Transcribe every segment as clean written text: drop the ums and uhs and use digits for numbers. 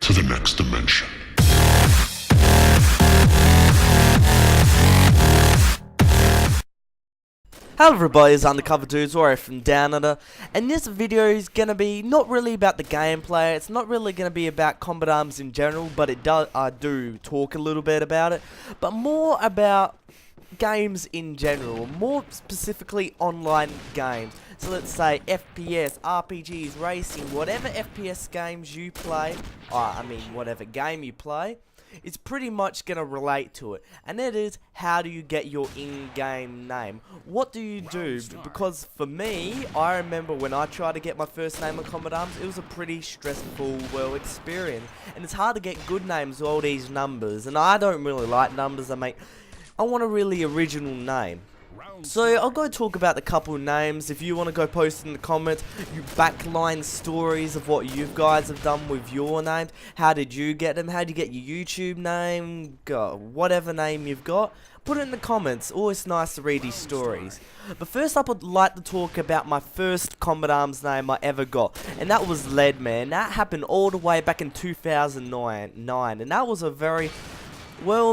to the next dimension. Hello everybody, it's Undercover Dudes, or from Down Under, and this video is gonna be not really about the gameplay. It's not really gonna be about Combat Arms in general, but I do talk a little bit about it, but more about games in general, more specifically online games. So let's say FPS, RPGs, racing, whatever FPS games you play, whatever game you play, it's pretty much going to relate to it. And that is, how do you get your in-game name? What do you do? Because for me, I remember when I tried to get my first name on Combat Arms, it was a pretty stressful, experience. And it's hard to get good names with all these numbers. And I don't really like numbers. I want a really original name. So I'll go talk about a couple of names. If you want to go post in the comments you backline stories of what you guys have done with your names. How did you get them? How did you get your YouTube name? Whatever name you've got, put it in the comments. Always nice to read these stories. But first up, I'd like to talk about my first Combat Arms name I ever got, and that was Leadman. That happened all the way back in 2009, and that was a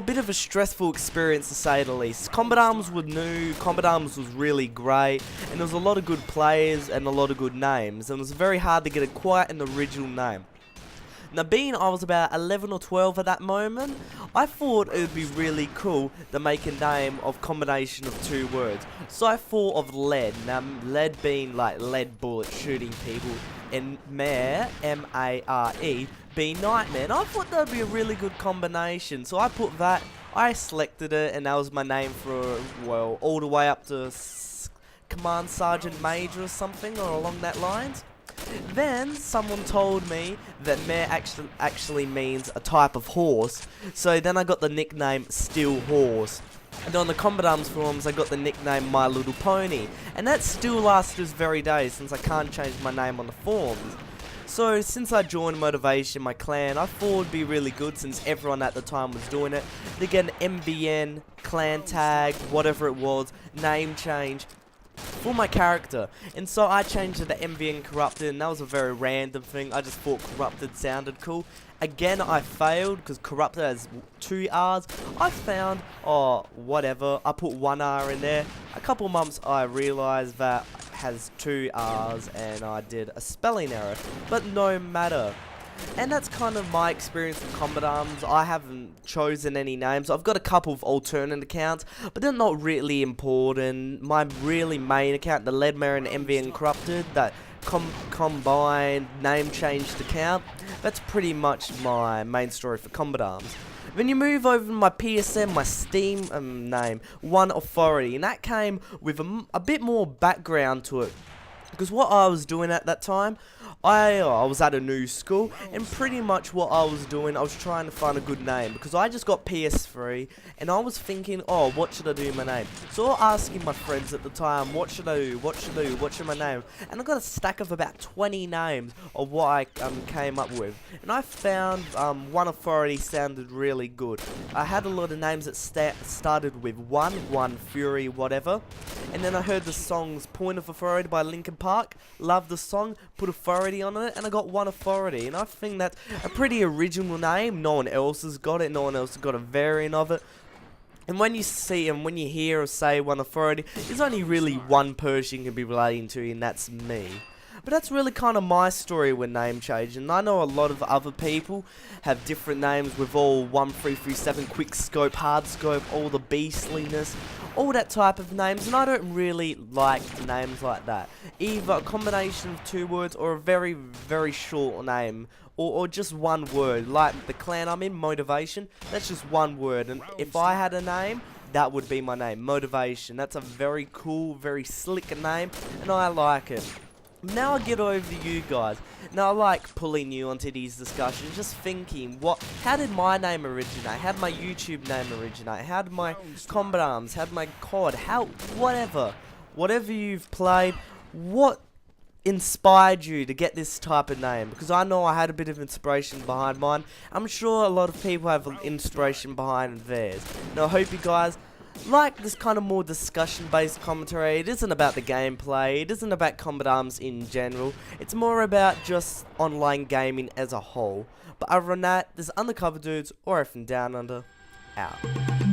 bit of a stressful experience to say the least. Combat Arms was new, Combat Arms was really great, and there was a lot of good players and a lot of good names, and it was very hard to get quite an original name. Now, I was about 11 or 12 at that moment, I thought it would be really cool to make a name of combination of two words. So I thought of Lead. Now, lead being like lead bullet shooting people, and Mare, M-A-R-E, being Nightmare. And I thought that would be a really good combination. So I put that, I selected it, and that was my name for, all the way up to Command Sergeant Major or something, or along that lines. Then someone told me that mare actually means a type of horse, so then I got the nickname Steel Horse. And on the Combat Arms forums I got the nickname My Little Pony, and that still lasts to this very day since I can't change my name on the forums. So since I joined Motivation, my clan, I thought it would be really good, since everyone at the time was doing it, to get an MBN, clan tag, whatever it was, name change for my character. And so I changed it to MVN Corrupted, and that was a very random thing. I just thought Corrupted sounded cool. Again, I failed because Corrupted has 2 R's. I found, whatever, I put 1 R in there. A couple months I realized that has 2 R's and I did a spelling error, but no matter. And that's kind of my experience with Combat Arms. I haven't chosen any names. I've got a couple of alternate accounts, but they're not really important. My really main account, the Leadmare and MVN Corrupted, that combined name changed account, that's pretty much my main story for Combat Arms. Then you move over to my PSN, my Steam name, One Authority, and that came with a bit more background to it. Because what I was doing at that time, I was at a new school, and pretty much what I was doing, I was trying to find a good name, because I just got PS3, and I was thinking, what should I do with my name? So I was asking my friends at the time, what should I do, what should my name? And I got a stack of about 20 names of what I came up with, and I found One Authority sounded really good. I had a lot of names that started with One Fury, whatever, and then I heard the songs Point of Authority by Linkin Park, loved the song, put Authority on it, and I got One Authority, and I think that's a pretty original name. No one else has got it, no one else has got a variant of it. And when you see and when you hear or say One Authority, there's only really one person you can be relating to, and that's me. But that's really kind of my story with name change, and I know a lot of other people have different names with all 1337 quick scope, hard scope, all the beastliness, all that type of names, and I don't really like names like that. Either a combination of 2 words or a very, very short name, or just 1 word, like the clan I'm in, Motivation, that's just 1 word, and if I had a name, that would be my name, Motivation. That's a very cool, very slick name, and I like it. Now I get over to you guys. Now I like pulling you onto these discussions, just thinking, how did my name originate? How did my YouTube name originate? How did my Combat Arms? How did my COD? Whatever you've played, what inspired you to get this type of name? Because I know I had a bit of inspiration behind mine. I'm sure a lot of people have inspiration behind theirs. Now I hope you guys like this kind of more discussion based commentary. It isn't about the gameplay, it isn't about Combat Arms in general, it's more about just online gaming as a whole. But other than that, this is Undercover Dudes, or from Down Under, out.